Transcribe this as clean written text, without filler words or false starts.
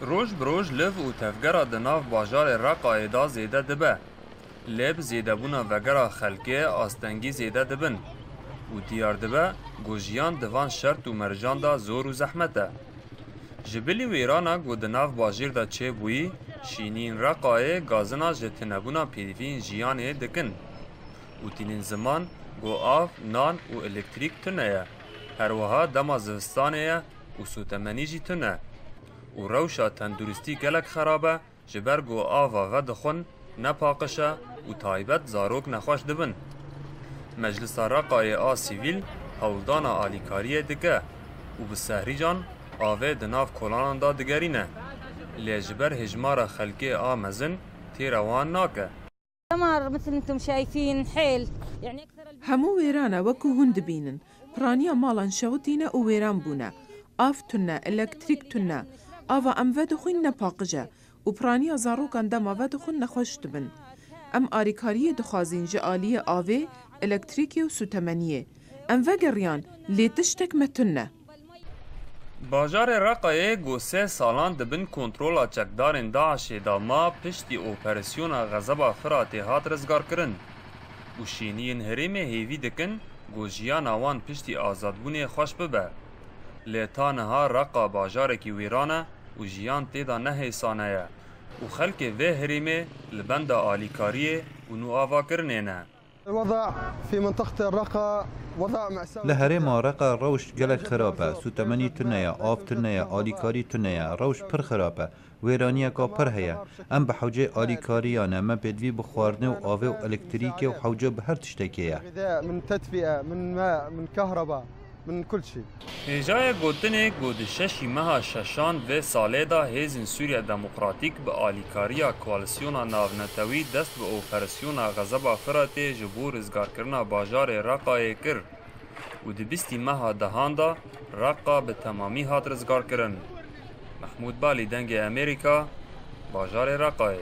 روج بروج لف و تفگرا دناف باجار رقای دا زیده دبه. لب زیده بونا وگرا خلکه آستنگی زیده دبن. و دیار دبه گوژیان دوان شرط و مرجان دا زور و زحمته. جبلی ویرانا گو دناف باجیر دا چه بویی شینین رقای گازنا جتنبونا پیدوین جیانه دکن. و تینین زمان گو آف، نان و الکتریک تنه. هر وها دما زوستانه و سوتمنی جی تنه. و روشا تندرستی گلک خرابه جبر گو آوا و دخون نپاقشه و تایبت زاروک نخوش دبن. مجلس رقای آ سیویل هولدان آلیکاری دکه و بسهری جان آوه دناف کلانان دا دگرینه. لیجبر هجمار خلقی آ مزن تیروان ناکه. دمار مثل انتم شايفين حيل يعني همو ويرانا وكو هند بينن برانيا مالان شوتينا و ويران بونا آف تنا الكتريك تنا آفا ام ودخون نپاقجه و برانيا زاروكان دما ودخون نخوش دبن ام آريكاريه دخوازين جآليه آوه الكتريكي و سوتمنيه ام وگريان ليتشتك متنه. باجار رقای گو 3 سالان دبن کنترولا چکدارن داعش دا ما پشتی اپراسیون غضب فرات هات رزگار کرن. و شینین هریم هیوی دکن گو جیان آوان پشتی آزادبون خوش ببه. لیتان ها رقا باجار کی ویرانه و جیان تیدا نه سانه و خلق و هریم لبند آلیکاریه و نو آوا کرنینه. الوضع في منطقة الرقة وضع مأساوي. لهرما رقا روش جلك خرابه سوتمني تنيا آف تنيا آليكاري تنيا روش پر خرابه ويرانيا کا پر هيا ام بحوجه آليكاريانه ما بدوي بخواردنه و آوه و الكتريكي و حوجه بهر تشتكيه من تدفئة من ماء من كهرباء من كل شيء. هجای گوتنه گود ششی مها ششان و ساله دا هیزن سوریا دموکراتیک به آلیکاریا کوالسیونا ناونتوی دست به اپراسیونا غضب فراته جبور ازگار کرنا باجار رقای کر و دی بیستی مها دهان دا رقا به تمامی هات رزگار کرن. محمود بالی دنگ امریکا باجار رقای